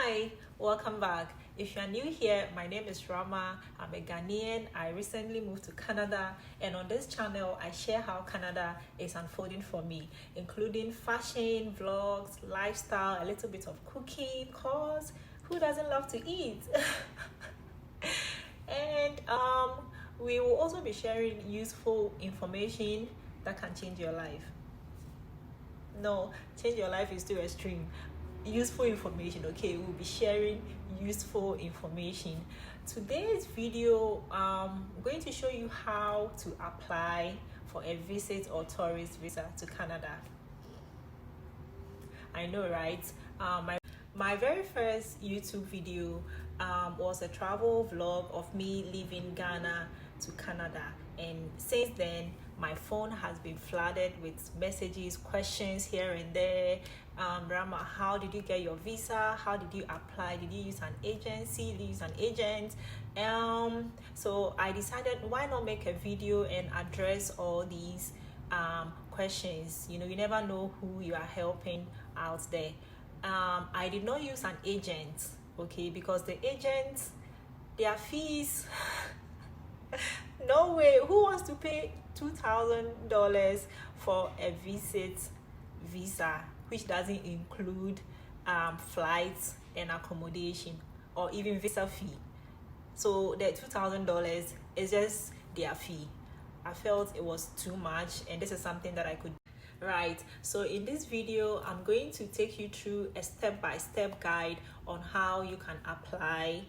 Hi, welcome back. If you are new here, my name is Rama. I'm a Ghanaian. I recently moved to Canada, and on this channel, I share how Canada is unfolding for me, including fashion, vlogs, lifestyle, a little bit of cooking, cause who doesn't love to eat? and we will also be sharing useful information that can change your life. No, change your life is too extreme. Useful information. Okay, we'll be sharing useful information. Today's video, I'm going to show you how to apply for a visit or tourist visa to Canada. I know, right? My very first YouTube video was a travel vlog of me leaving Ghana to Canada, and since then my phone has been flooded with messages, questions here and there. Rama, how did you get your visa? How did you apply? Did you use an agency? Did you use an agent? So I decided, why not make a video and address all these questions. You never know who you are helping out there. I did not use an agent, okay, because the agents, their fees no way. Who wants to pay $2,000 for a visit visa, which doesn't include flights and accommodation or even visa fee? So the $2,000 is just their fee. I felt it was too much, and this is something that I could. Right, so in this video, I'm going to take you through a step-by-step guide on how you can apply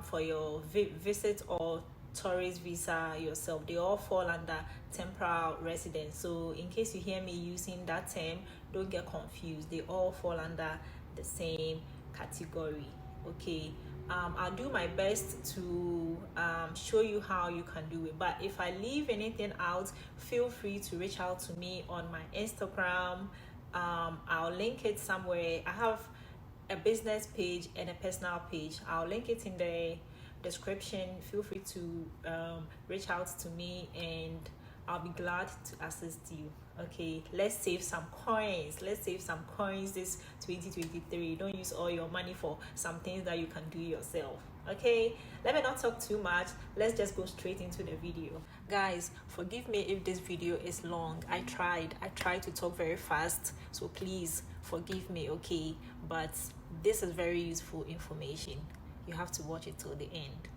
for your visit or tourist visa yourself. They all fall under temporary residence. So in case you hear me using that term, don't get confused. They all fall under the same category. Okay. I'll do my best to show you how you can do it, but if I leave anything out, feel free to reach out to me on my Instagram. I'll link it somewhere. I have a business page and a personal page. I'll link it in the description. Feel free to reach out to me, and I'll be glad to assist you. Okay, let's save some coins. Let's save some coins this 2023. Don't use all your money for some things that you can do yourself. Okay, let me not talk too much. Let's just go straight into the video. Guys, forgive me if this video is long. I tried to talk very fast, so please forgive me, okay? But this is very useful information. You have to watch it till the end.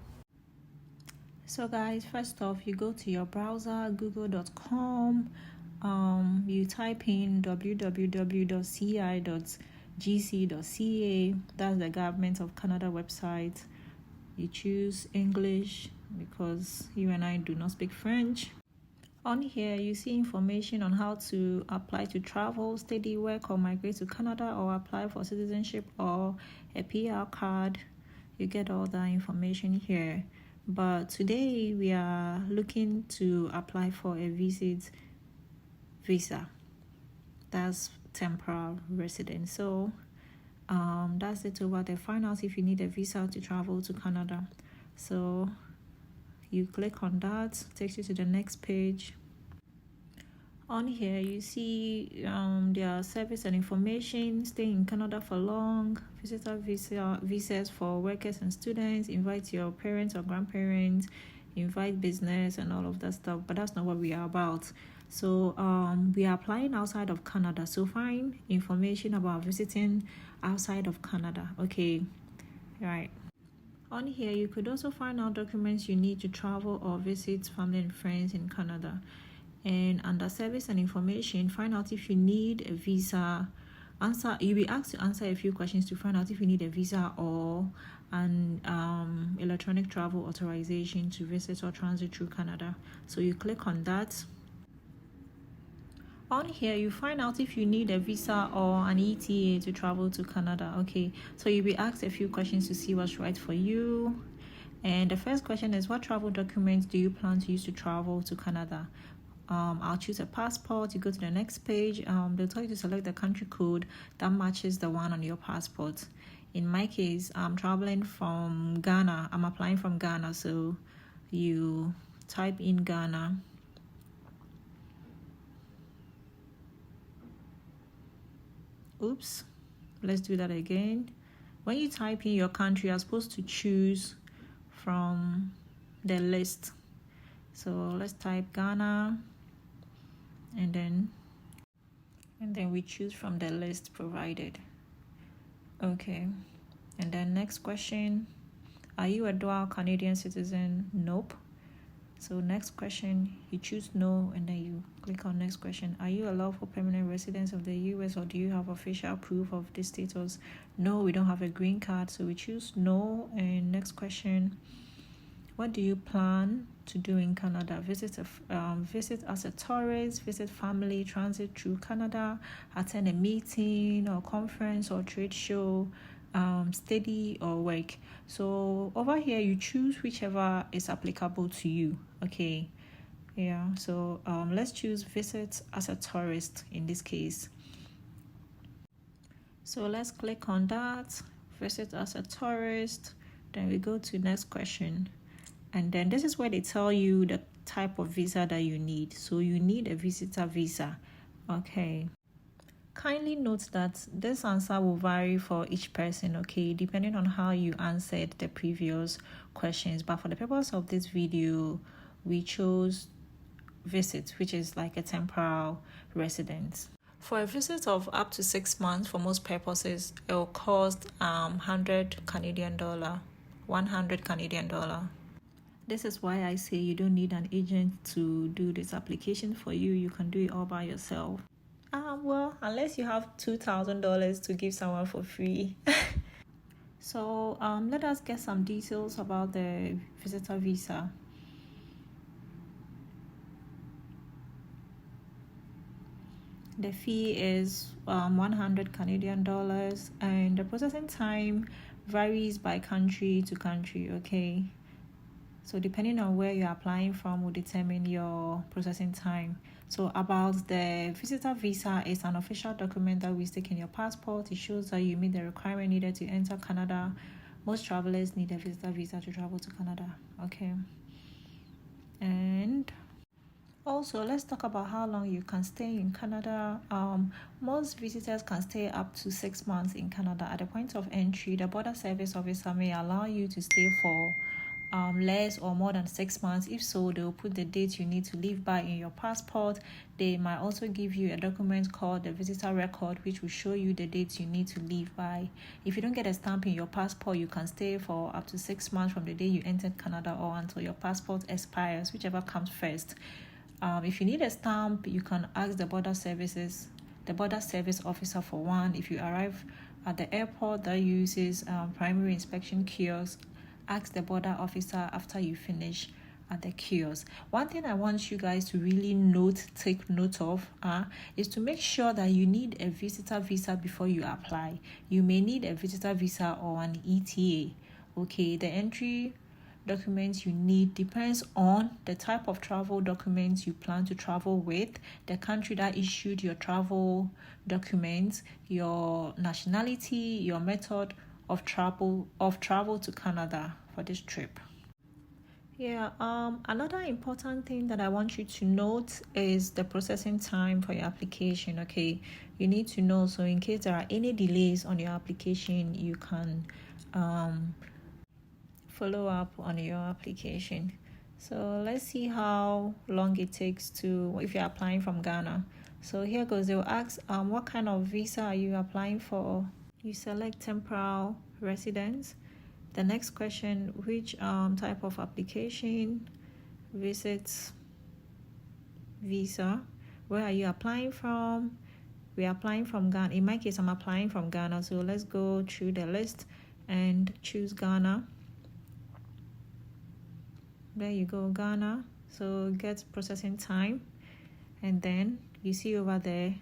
So guys, first off, you go to your browser, google.com. You type in www.ci.gc.ca. That's the Government of Canada website. You choose English because you and I do not speak French. On here, you see information on how to apply to travel, study, work, or migrate to Canada, or apply for citizenship or a PR card. You get all that information here. But today we are looking to apply for a visit visa. That's temporary residence. So that's it over there. Find out if you need a visa to travel to Canada. So you click on that, takes you to the next page. On here you see their service and information, stay in Canada for long, visitor visas for workers and students, invite your parents or grandparents, invite business and all of that stuff. But that's not what we are about. So we are applying outside of Canada, so find information about visiting outside of Canada. Okay, right. On here you could also find out documents you need to travel or visit family and friends in Canada. And under service and information, find out if you need a visa. You'll be asked to answer a few questions to find out if you need a visa or an electronic travel authorization to visit or transit through Canada. So you click on that. On here you find out if you need a visa or an ETA to travel to Canada. Okay, so you'll be asked a few questions to see what's right for you. And the first question is, what travel documents do you plan to use to travel to Canada? I'll choose a passport. You go to the next page. They'll tell you to select the country code that matches the one on your passport. In my case, I'm traveling from Ghana. I'm applying from Ghana, so you type in Ghana. Oops, let's do that again. When you type in your country, you're supposed to choose from the list. So let's type Ghana, and then we choose from the list provided. Okay, and then next question, are you a dual Canadian citizen? Nope. So next question, you choose no, and then you click on next question. Are you a lawful permanent resident of the US, or do you have official proof of this status? No, we don't have a green card, so we choose no. And next question, what do you plan to do in Canada? Visit as a tourist, visit family, transit through Canada, attend a meeting or conference or trade show, study or work. So over here you choose whichever is applicable to you. Okay, yeah, so let's choose visit as a tourist in this case. So let's click on that, visit as a tourist. Then we go to next question, and then this is where they tell you the type of visa that you need. So you need a visitor visa. Okay, kindly note that this answer will vary for each person, okay, depending on how you answered the previous questions. But for the purpose of this video, we chose visit, which is like a temporal residence. For a visit of up to 6 months, for most purposes, it will cost $100 Canadian. This is why I say you don't need an agent to do this application for you. You can do it all by yourself. Well, unless you have $2,000 to give someone for free. So let us get some details about the visitor visa. The fee is $100 Canadian, and the processing time varies by country to country, okay? So depending on where you're applying from will determine your processing time. So about the visitor visa, is an official document that will stick in your passport. It shows that you meet the requirement needed to enter Canada. Most travelers need a visitor visa to travel to Canada, okay? And also, let's talk about how long you can stay in Canada. Most visitors can stay up to 6 months in Canada. At the point of entry, the border service officer may allow you to stay for less or more than 6 months. If so, they will put the date you need to leave by in your passport. They might also give you a document called the visitor record, which will show you the dates you need to leave by. If you don't get a stamp in your passport, you can stay for up to 6 months from the day you entered Canada or until your passport expires, whichever comes first. If you need a stamp, you can ask the border service officer for one. If you arrive at the airport that uses primary inspection kiosk, ask the border officer after you finish at the kiosk. One thing I want you guys to really take note of is to make sure that you need a visitor visa before you apply. You may need a visitor visa or an ETA. Okay, the entry documents you need depends on the type of travel documents you plan to travel with, the country that issued your travel documents, your nationality, your method of travel to Canada for this trip. Yeah, another important thing that I want you to note is the processing time for your application, okay? You need to know, so in case there are any delays on your application, you can follow up on your application. So let's see how long it takes if you're applying from Ghana. So here goes. They'll ask what kind of visa are you applying for. You select temporal residence. The next question, which type of application? Visit visa. Where are you applying from? We're applying from Ghana. In my case, I'm applying from Ghana, so let's go through the list and choose Ghana. There you go, Ghana. So get processing time, and then you see over there.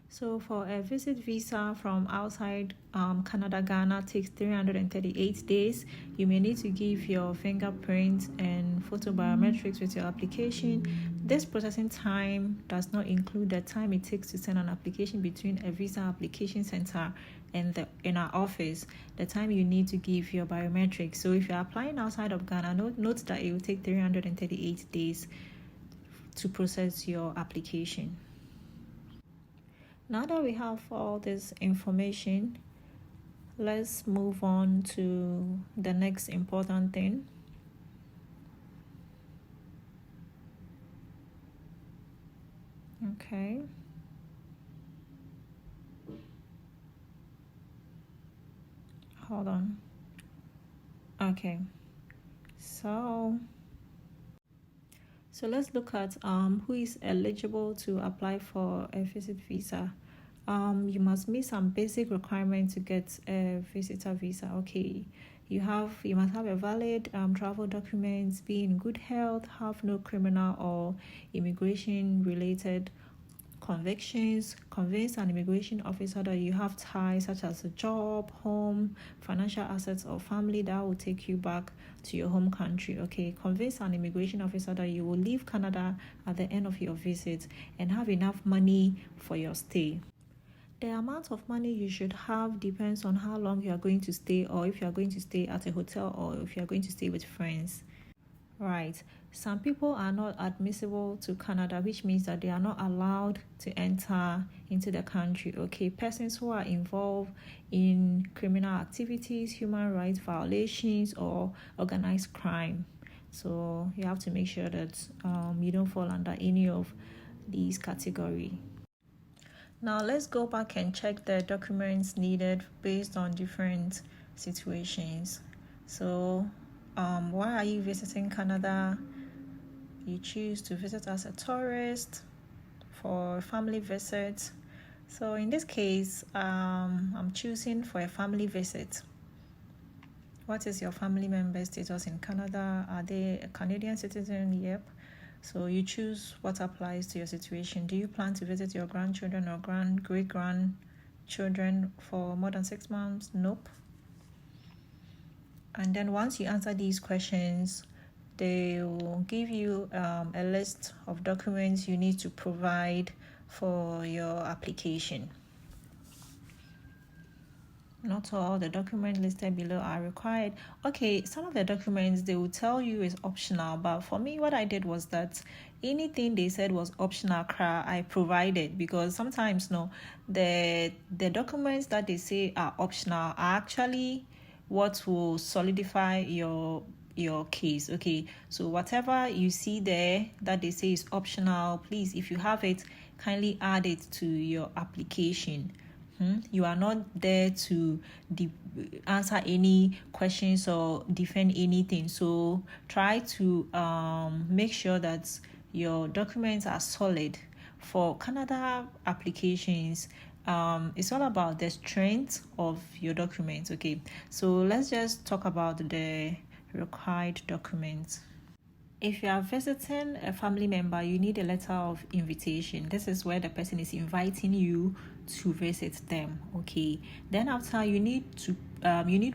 So for a visit visa from outside Canada, Ghana takes 338 days. You may need to give your fingerprint and photo biometrics with your application. This processing time does not include the time it takes to send an application between a visa application center and in our office, the time you need to give your biometrics. So if you're applying outside of Ghana, note that it will take 338 days to process your application. Now that we have all this information, let's move on to the next important thing. Okay. Hold on. Okay. So let's look at who is eligible to apply for a visit visa. You must meet some basic requirements to get a visitor visa. Okay, you must have a valid travel documents, be in good health, have no criminal or immigration related convictions, convince an immigration officer that you have ties such as a job, home, financial assets, or family that will take you back to your home country. Okay, convince an immigration officer that you will leave Canada at the end of your visit and have enough money for your stay. The amount of money you should have depends on how long you are going to stay, or if you are going to stay at a hotel, or if you are going to stay with friends. Right. Some people are not admissible to Canada, which means that they are not allowed to enter into the country. Okay. Persons who are involved in criminal activities, human rights violations, or organized crime. So you have to make sure that you don't fall under any of these categories. Now let's go back and check the documents needed based on different situations. So why are you visiting Canada? You choose to visit as a tourist, for family visit. So in this case, I'm choosing for a family visit. What is your family member status in Canada? Are they a Canadian citizen? Yep. So you choose what applies to your situation. Do you plan to visit your grandchildren or great grandchildren for more than 6 months? Nope. And then once you answer these questions, they will give you a list of documents you need to provide for your application. Not all the documents listed below are required. Okay, some of the documents they will tell you is optional, but for me, what I did was that anything they said was optional, I provided, because sometimes the documents that they say are optional are actually what will solidify your case. Okay, so whatever you see there that they say is optional, please, if you have it, kindly add it to your application. You are not there to answer any questions or defend anything, so try to make sure that your documents are solid. For Canada applications, it's all about the strength of your documents. Okay, so let's just talk about the required documents. If you are visiting a family member, you need a letter of invitation. This is where the person is inviting you to visit them. Okay. Then after, you need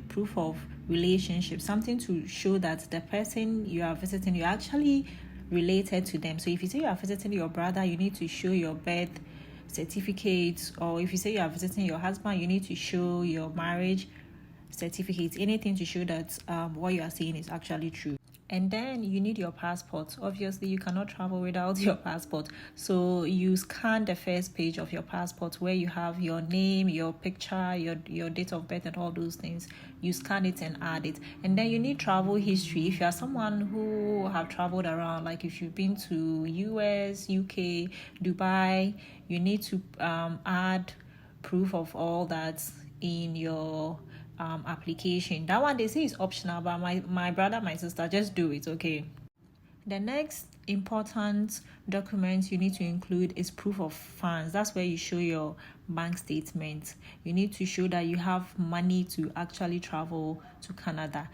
proof of relationship, something to show that the person you are visiting, you're actually related to them. So if you say you are visiting your brother, you need to show your birth certificate, or if you say you are visiting your husband, you need to show your marriage certificate, anything to show that what you are saying is actually true. And then you need your passport. Obviously, you cannot travel without your passport. So you scan the first page of your passport where you have your name, your picture, your date of birth, and all those things. You scan it and add it. And then you need travel history. If you are someone who have traveled around, like if you've been to US, UK, Dubai, you need to add proof of all that in your application. That one they say is optional, but my brother, my sister, just do it. Okay. The next important document you need to include is proof of funds. That's where you show your bank statement. You need to show that you have money to actually travel to Canada.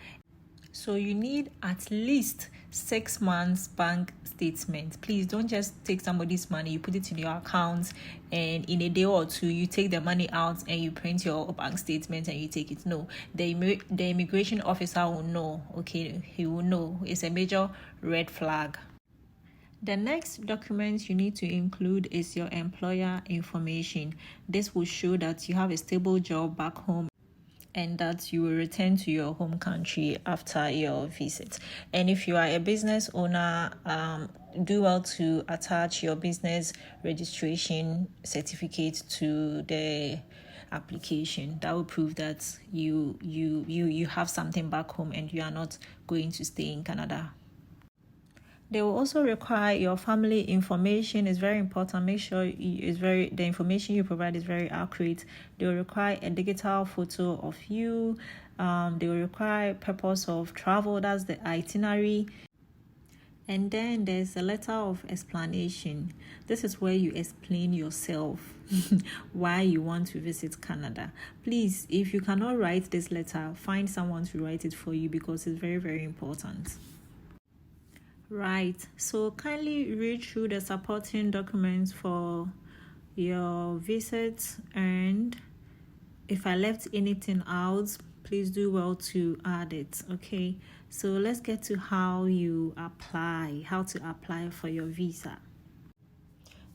So you need at least 6 months bank statement. Please don't just take somebody's money, you put it in your account, and in a day or two you take the money out and you print your bank statement and you take it. No, the immigration officer will know. Okay, he will know. It's a major red flag. The next document you need to include is your employer information. This will show that you have a stable job back home and that you will return to your home country after your visit. And if you are a business owner, do well to attach your business registration certificate to the application. That will prove that you have something back home and you are not going to stay in Canada. They will also require your family information. Is very important. Make sure the information you provide is very accurate. They will require a digital photo of you. They will require purpose of travel. That's the itinerary. And then there's a letter of explanation. This is where you explain yourself why you want to visit Canada. Please, if you cannot write this letter, find someone to write it for you because it's very, very important. Right, so kindly read through the supporting documents for your visit, and if I left anything out, please do well to add it. Okay, so let's get to how to apply for your visa.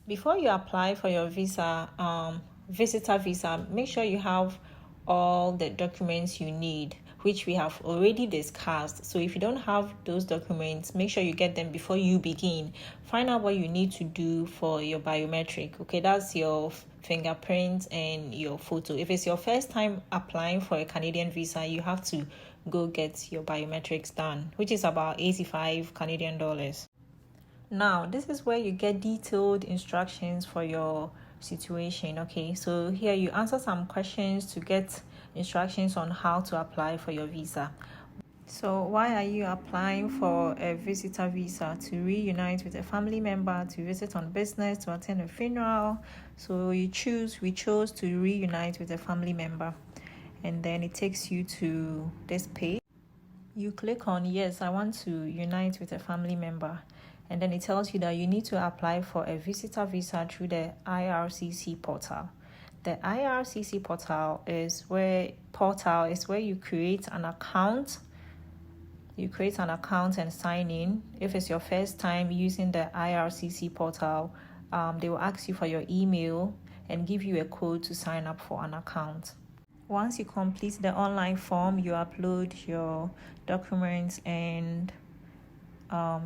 Before you apply for your visa, visitor visa, make sure you have all the documents you need, which we have already discussed. So if you don't have those documents, make sure you get them before you begin. Find out what you need to do for your biometric. Okay, that's your fingerprint and your photo. If it's your first time applying for a Canadian visa, you have to go get your biometrics done, which is about 85 Canadian dollars. Now, this is where you get detailed instructions for your situation. Okay, so here you answer some questions to get instructions on how to apply for your visa. So why are you applying for a visitor visa? To reunite with a family member, to visit on business, to attend a funeral. So we chose to reunite with a family member, and then it takes you to this page. You click on yes, I want to unite with a family member, and then it tells you that you need to apply for a visitor visa through the IRCC portal. The IRCC portal is where you create an account. You create an account and sign in. If it's your first time using the IRCC portal, they will ask you for your email and give you a code to sign up for an account. Once you complete the online form, you upload your documents, and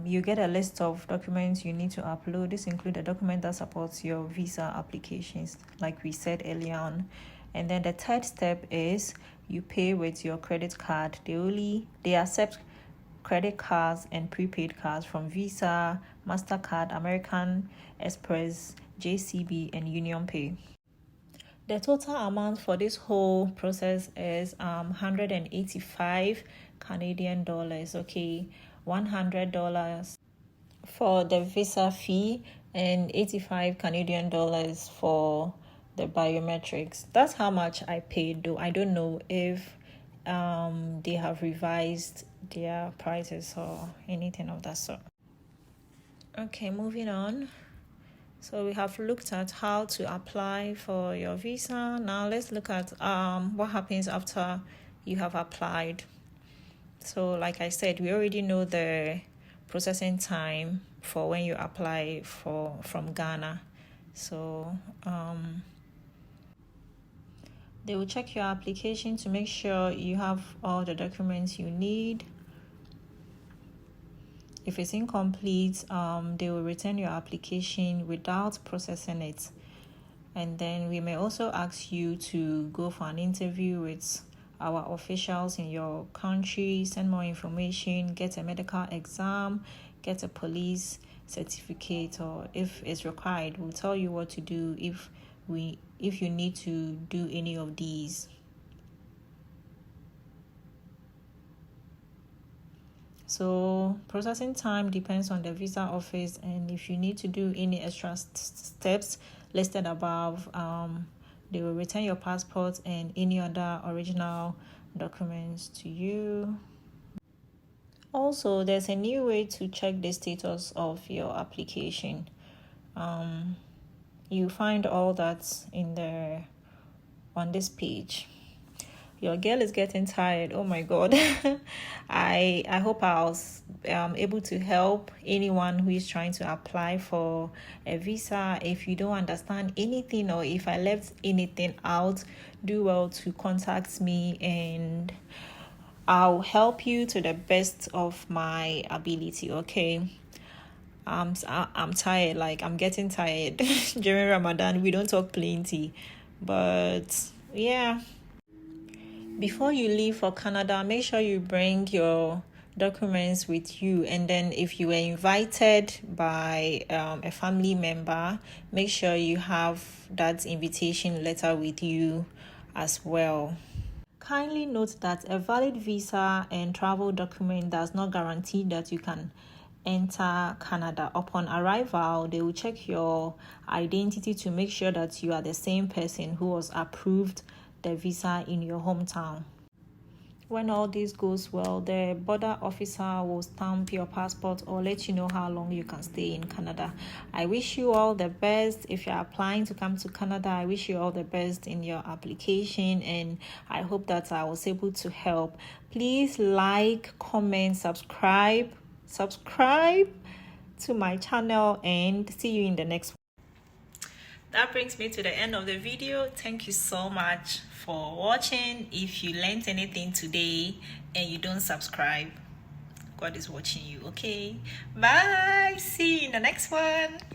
you get a list of documents you need to upload. This includes a document that supports your visa applications, like we said earlier on. And then the third step is you pay with your credit card. They accept credit cards and prepaid cards from Visa, MasterCard, American Express, JCB, and UnionPay. The total amount for this whole process is 185 Canadian dollars. Okay, $100 for the visa fee and 85 Canadian dollars for the biometrics. That's how much I paid, though I don't know if they have revised their prices or anything of that sort. Okay, moving on. So we have looked at how to apply for your visa. Now let's look at what happens after you have applied. So like I said, we already know the processing time for when you apply from Ghana. So they will check your application to make sure you have all the documents you need. If it's incomplete, they will return your application without processing it. And then we may also ask you to go for an interview with our officials in your country, send more information, get a medical exam, get a police certificate, or if it's required, we'll tell you what to do if you need to do any of these. So processing time depends on the visa office, and if you need to do any extra steps listed above, they will return your passport and any other original documents to you. Also, there's a new way to check the status of your application. You find all that on this page. Your girl is getting tired. Oh my God. I hope I was able to help anyone who is trying to apply for a visa. If you don't understand anything or if I left anything out, do well to contact me and I'll help you to the best of my ability. Okay. I'm tired. Like, I'm getting tired. During Ramadan, we don't talk plenty, but yeah. Before you leave for Canada, make sure you bring your documents with you, and then if you were invited by a family member, make sure you have that invitation letter with you as well. Kindly note that a valid visa and travel document does not guarantee that you can enter Canada. Upon arrival, they will check your identity to make sure that you are the same person who was approved the visa in your hometown. When all this goes well, the border officer will stamp your passport or let you know how long you can stay in Canada. I wish you all the best. If you're applying to come to Canada, I wish you all the best in your application, and I hope that I was able to help. Please like, comment, subscribe to my channel, and see you in the next one. That brings me to the end of the video. Thank you so much for watching. If you learned anything today and you don't subscribe, God is watching you. Okay, bye. See you in the next one.